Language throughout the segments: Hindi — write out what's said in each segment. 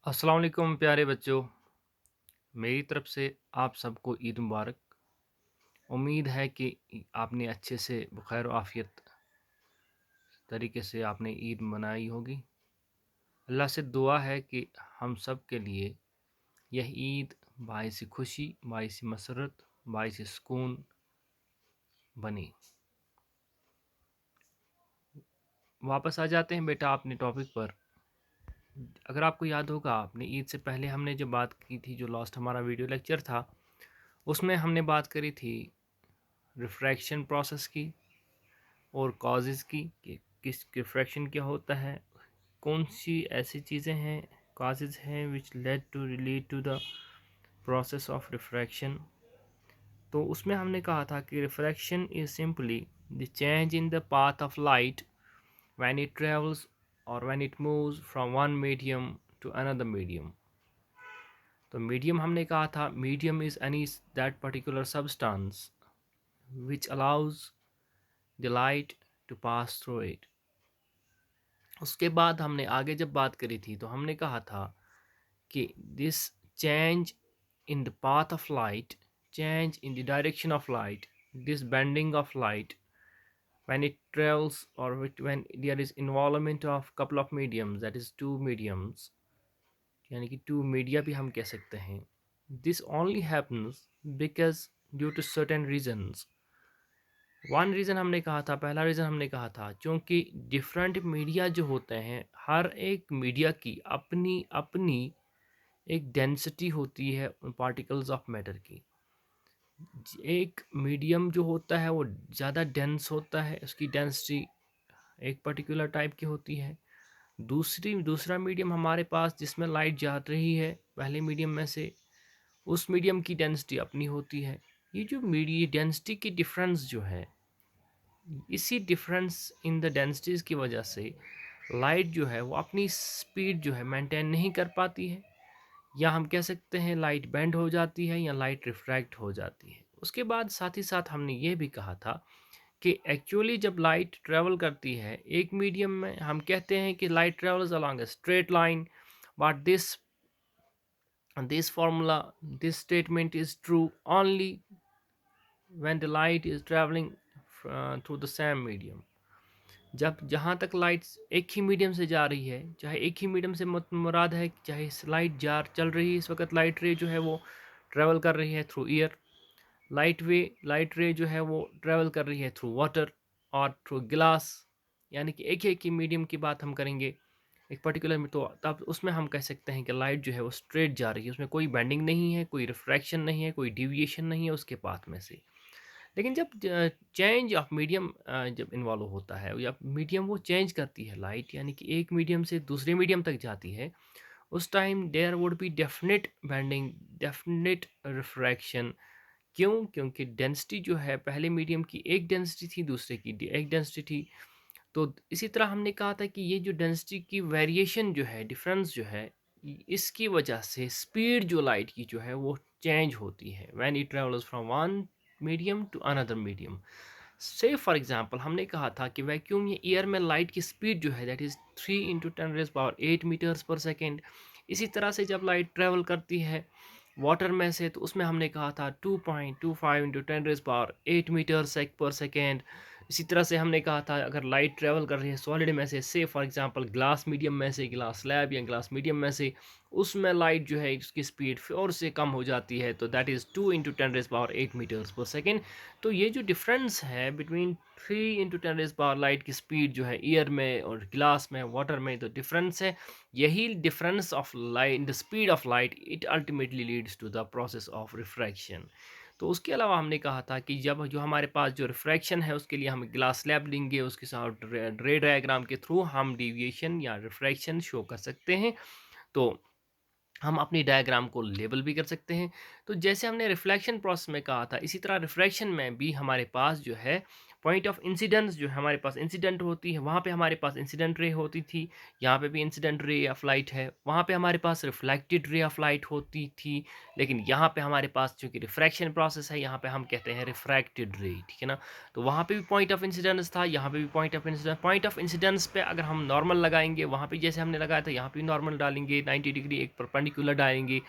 अस्सलाम वालेकुम प्यारे बच्चों। मेरी तरफ से आप सबको ईद मुबारक। उम्मीद है कि आपने अच्छे से बखैर आफियत तरीके से आपने ईद मनाई होगी। अल्लाह से दुआ है कि हम सब के लिए यह ईद बाइस खुशी, बाइस मसरत, बाइस सुकून बने। वापस आ जाते हैं बेटा अपने टॉपिक पर। अगर आपको याद होगा, आपने ईद से पहले हमने जो बात की थी, जो लास्ट हमारा वीडियो लेक्चर था, उसमें हमने बात करी थी रिफ्रैक्शन प्रोसेस की और कॉजेज़ की कि किस रिफ्रैक्शन क्या होता है, कौन सी ऐसी चीज़ें हैं, कॉजेज़ हैं which lead to relate to the process of refraction. तो उसमें हमने कहा था कि refraction is simply the change in the path of light when it travels और when it moves from one medium to another medium. तो मीडियम हमने कहा था, medium is any that particular substance which allows the light to pass through it. उसके बाद हमने आगे जब बात करी थी तो हमने कहा था कि this change in the path of light, change in the direction of light, this bending of light when it travels or when there is involvement of couple of mediums, that is two mediums, यानी कि two media भी हम कह सकते हैं। this only happens because due to certain reasons। One reason हमने कहा था, पहला रीज़न हमने कहा था क्योंकि डिफरेंट मीडिया जो होते हैं, हर एक मीडिया की अपनी अपनी एक डेंसिटी होती है उन पार्टिकल्स ऑफ मैटर की। एक मीडियम जो होता है वो ज़्यादा डेंस होता है, उसकी डेंसिटी एक पर्टिकुलर टाइप की होती है। दूसरा मीडियम हमारे पास जिसमें लाइट जा रही है पहले मीडियम में से, उस मीडियम की डेंसिटी अपनी होती है। ये जो मीडिया डेंसिटी की डिफरेंस जो है, इसी डिफरेंस इन द डेंसिटीज़ की वजह से लाइट जो है वो अपनी स्पीड जो है मेंटेन नहीं कर पाती है, या हम कह सकते हैं लाइट बेंड हो जाती है या लाइट रिफ्रैक्ट हो जाती है। उसके बाद साथ ही साथ हमने ये भी कहा था कि एक्चुअली जब लाइट ट्रेवल करती है एक मीडियम में, हम कहते हैं कि light travels along a straight line, but this formula, this statement is true only when the light is travelling through the same medium. जब जहाँ तक लाइट्स एक ही मीडियम से जा रही है, चाहे एक ही मीडियम से मुराद है, चाहे लाइट जा चल रही है, इस वक्त लाइट रे जो है वो ट्रेवल कर रही है थ्रू एयर, लाइट रे जो है वो ट्रेवल कर रही है थ्रू वाटर और थ्रू ग्लास, यानी कि एक ही मीडियम की बात हम करेंगे एक पर्टिकुलर में, तो तब उसमें हम कह सकते हैं कि लाइट जो है वो स्ट्रेट जा रही है, उसमें कोई बेंडिंग नहीं है, कोई रिफ्रैक्शन नहीं है, कोई डिविएशन नहीं है उसके पाथ में से। लेकिन जब चेंज ऑफ मीडियम जब इन्वॉल्व होता है या मीडियम वो चेंज करती है लाइट, यानी कि एक मीडियम से दूसरे मीडियम तक जाती है, उस time there would be definite bending, definite refraction. क्यों? क्योंकि डेंसिटी जो है पहले मीडियम की एक डेंसिटी थी, दूसरे की एक डेंसिटी थी। तो इसी तरह हमने कहा था कि ये जो डेंसिटी की वेरिएशन जो है, डिफरेंस जो है, इसकी वजह से स्पीड जो लाइट की जो है वो चेंज होती है when it travels from one medium to another medium. Say for example हमने कहा था कि वैक्यूम या एयर में लाइट की स्पीड जो है दैट इज़ 3 × 10⁻8 मीटर्स पर सेकेंड। इसी तरह से जब लाइट ट्रेवल करती है वाटर में से, तो उसमें हमने कहा था 2.25 × 10⁻8 मीटर पर सेकेंड। इसी तरह से हमने कहा था अगर लाइट ट्रेवल कर रही है सॉलिड में से फॉर एग्जांपल ग्लास मीडियम में से, ग्लास स्लैब या ग्लास मीडियम में से, उसमें लाइट जो है उसकी स्पीड और से कम हो जाती है, तो दैट इज़ 2 × 10⁻8 मीटर्स पर सेकेंड। तो ये जो डिफरेंस है बिटवीन 3 × 10 लाइट की स्पीड जो है एयर में और ग्लास में, वाटर में, तो डिफरेंस है। यही difference of light, the speed of light, it ultimately leads to the process of refraction. तो उसके अलावा हमने कहा था कि जब जो हमारे पास जो रिफ्रैक्शन है उसके लिए हम ग्लास स्लैब लेंगे, उसके साथ रे डायग्राम के थ्रू हम डिविएशन या रिफ्रैक्शन शो कर सकते हैं। तो हम अपनी डायग्राम को लेबल भी कर सकते हैं। तो जैसे हमने रिफ्लेक्शन प्रोसेस में कहा था, इसी तरह रिफ्रैक्शन में भी हमारे पास जो है पॉइंट ऑफ इंसिडेंस जो है हमारे पास इंसिडेंट होती है, वहाँ पे हमारे पास इंसिडेंट रे होती थी। यहाँ पे भी इंसिडेंट रे ऑफ लाइट है। वहाँ पे हमारे पास रिफ्लेक्टेड रे ऑफ लाइट होती थी, लेकिन यहाँ पे हमारे पास चूँकि रिफ्रैक्शन प्रोसेस है, यहाँ पे हम कहते हैं रिफ्रैक्टेड रे, ठीक है ना। तो वहाँ पे भी पॉइंट ऑफ इंसिडेंस था, यहाँ पे भी पॉइंट ऑफ इंसिडेंस पे अगर हम नॉर्मल लगाएंगे, वहाँ पे जैसे हमने लगाया था यहाँ पे नॉर्मल डालेंगे, 90 डिग्री एक परपेंडिकुलर डालेंगे,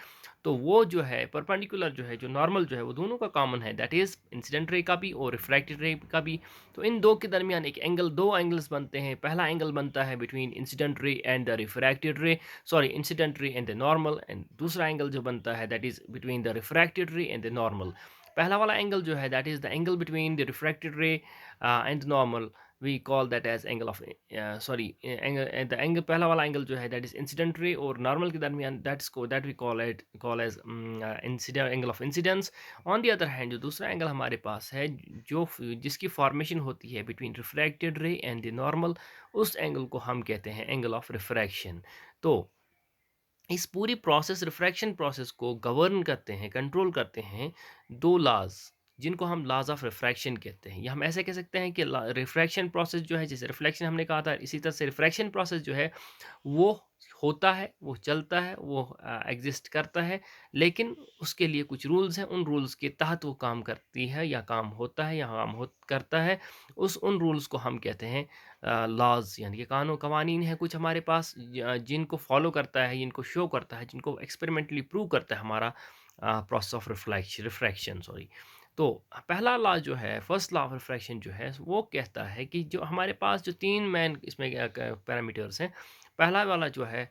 तो वो जो है परपेंडिकुलर जो है, जो नॉर्मल जो है, वो दोनों का कॉमन है, दैट इज़ इंसिडेंट रे का भी और रिफ्रैक्टेड रे का भी। तो इन दो के दरमियान एक एंगल, दो एंगल्स बनते हैं। पहला एंगल बनता है between incident ray and the refracted रे, sorry incident ray and the normal, and दूसरा एंगल जो बनता है that is between the refracted ray and the normal. पहला वाला एंगल जो है that is the angle between the refracted ray and normal, we call that as angle of angle पहला वाला एंगल जो है that is incident ray और normal के दरमियान that we call as incident angle of incidence। on the other hand जो दूसरा एंगल हमारे पास है, जो जिसकी फॉर्मेशन होती है between refracted ray and the normal, उस एंगल को हम कहते हैं एंगल ऑफ रिफ्रैक्शन। तो इस पूरी प्रोसेस, रिफ्रैक्शन प्रोसेस को गवर्न करते हैं, कंट्रोल करते हैं दो लॉज, जिनको हम लॉज ऑफ रिफ्रैक्शन कहते हैं। या हम ऐसे कह सकते हैं कि रिफ्रैक्शन प्रोसेस जो है, जैसे रिफ्लेक्शन हमने कहा था, इसी तरह से रिफ्रैक्शन प्रोसेस जो है वो होता है, वो चलता है, वो एग्जिस्ट करता है, लेकिन उसके लिए कुछ रूल्स हैं। उन रूल्स के तहत वो काम करती है, या काम होता है, या काम हो करता है। उन रूल्स को हम कहते हैं लॉज, यानी कि कवानीन है कुछ हमारे पास, जिनको फॉलो करता है, जिनको शो करता है, जिनको एक्सपेरिमेंटली प्रूव करता है हमारा प्रोसेस ऑफ रिफ्रैक्शन, सॉरी। तो पहला लॉ जो है, फर्स्ट लॉ ऑफ रिफ्रैक्शन जो है, वो कहता है कि जो हमारे पास जो तीन मेन इसमें पैरामीटर्स हैं, पहला वाला जो है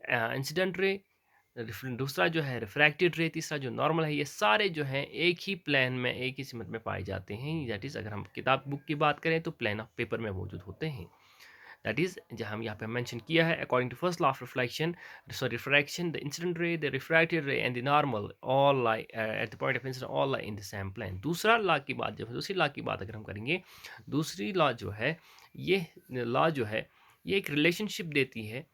इंसिडेंट रे, दूसरा जो है रिफ्रैक्टेड रे, तीसरा जो नॉर्मल है, ये सारे जो हैं एक ही प्लेन में, एक ही सिमत में पाए जाते हैं। दैट इज़ अगर हम किताब बुक की बात करें तो प्लेन ऑफ पेपर में मौजूद होते हैं। दैट इज़ जहाँ हम यहाँ पे मेंशन किया है, according to first law of reflection, so refraction, the incident ray, the refracted ray and the normal all lie at the point of incidence, all lie in the same plane. दूसरा लॉ की बात, जब दूसरी लॉ की बात अगर हम करेंगे, दूसरी लॉ जो है, ये लॉ जो है, ये एक रिलेशनशिप देती है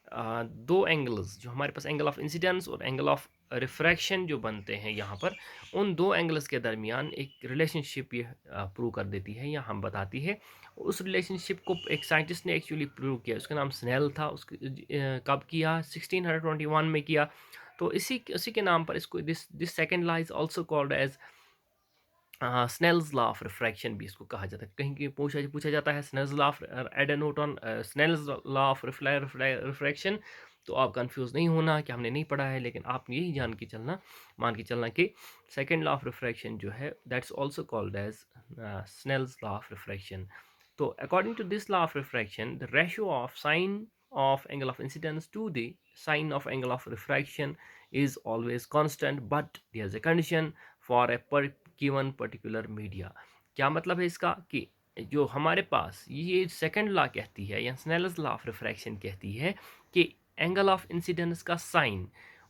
दो एंगल्स, जो हमारे पास एंगल ऑफ इंसिडेंस और एंगल ऑफ रिफ्रैक्शन जो बनते हैं यहाँ पर, उन दो एंगल्स के दरमियान एक रिलेशनशिप ये प्रूव कर देती है, या हम बताती है। उस रिलेशनशिप को एक साइंटिस्ट ने एक्चुअली प्रूव किया, उसका नाम स्नेल था। उसके कब किया? 1621 में किया। तो इसी के नाम पर इसको this second law is also called as Snell's law of refraction भी इसको कहा जाता है। कहीं कहीं पूछा जाता है Snell's law of, add a note on Snell's law of refraction. तो आप कंफ्यूज नहीं होना कि हमने नहीं पढ़ा है, लेकिन आप यही मान के चलना कि सेकेंड लॉ ऑफ रिफ्रैक्शन जो है that's also called as Snell's law of refraction. तो according to this law of refraction, the ratio of sine of angle of incidence to the sine of angle of refraction is always constant, but there's a condition for a given particular media। क्या मतलब है इसका? कि जो हमारे पास ये सेकंड लॉ कहती है, या स्नेल्स लॉ ऑफ रिफ्रैक्शन कहती है कि एंगल ऑफ इंसिडेंस का साइन,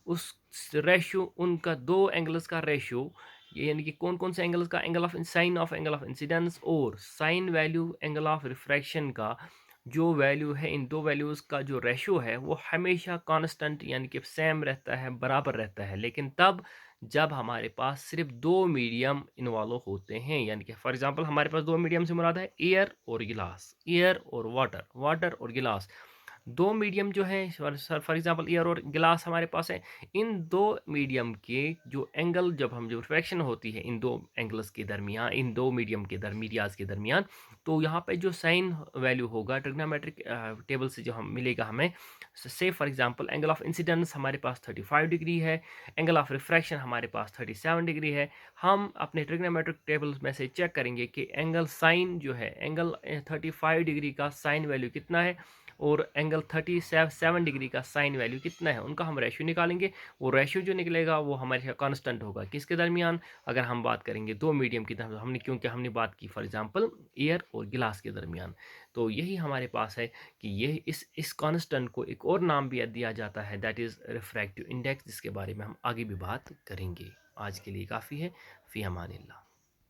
उस रेशियो, उनका दो एंगल्स का रेशियो, यानी कि कौन कौन से एंगल्स का, angle of sine of angle of incidence और sine value angle of refraction का जो वैल्यू है, इन दो वैल्यूज़ का जो रेशियो है वो हमेशा कांस्टेंट, यानी कि सेम रहता है, बराबर रहता है। लेकिन तब जब हमारे पास सिर्फ दो मीडियम इन्वॉल्व होते हैं, यानी कि फॉर एग्जांपल हमारे पास दो मीडियम से मुराद है एयर और गिलास, एयर और वाटर, वाटर और गिलास। दो मीडियम जो है, फॉर एग्जांपल एयर और गिलास हमारे पास है। इन दो मीडियम के जो एंगल, जब हम जो रिफ्रैक्शन होती है इन दो एंगल्स के दरमियान, इन दो मीडियम के मीडियाज के दरमियान, तो यहाँ पे जो साइन वैल्यू होगा ट्रिग्नोमेट्रिक टेबल से जो हम मिलेगा हमें, से for example angle of incidence हमारे पास 35 डिग्री है, एंगल ऑफ रिफ्रैक्शन हमारे पास 37 डिग्री है। हम अपने ट्रिग्नोमेट्रिक टेबल में से चेक करेंगे कि एंगल साइन जो है, एंगल 35 डिग्री का साइन वैल्यू कितना है और एंगल 37 डिग्री का साइन वैल्यू कितना है, उनका हम रेशियो निकालेंगे। वो रेशियो जो निकलेगा वो हमारे कांस्टेंट होगा किसके दरमियान, अगर हम बात करेंगे दो मीडियम की तरफ, क्योंकि हमने बात की फॉर एग्जांपल एयर और गिलास के दरमियान। तो यही हमारे पास है कि ये इस कांस्टेंट को एक और नाम भी दिया जाता है, दैट इज़ रिफ्रैक्टिव इंडेक्स, जिसके बारे में हम आगे भी बात करेंगे। आज के लिए काफ़ी है। फ़ी अमानिल्लाह।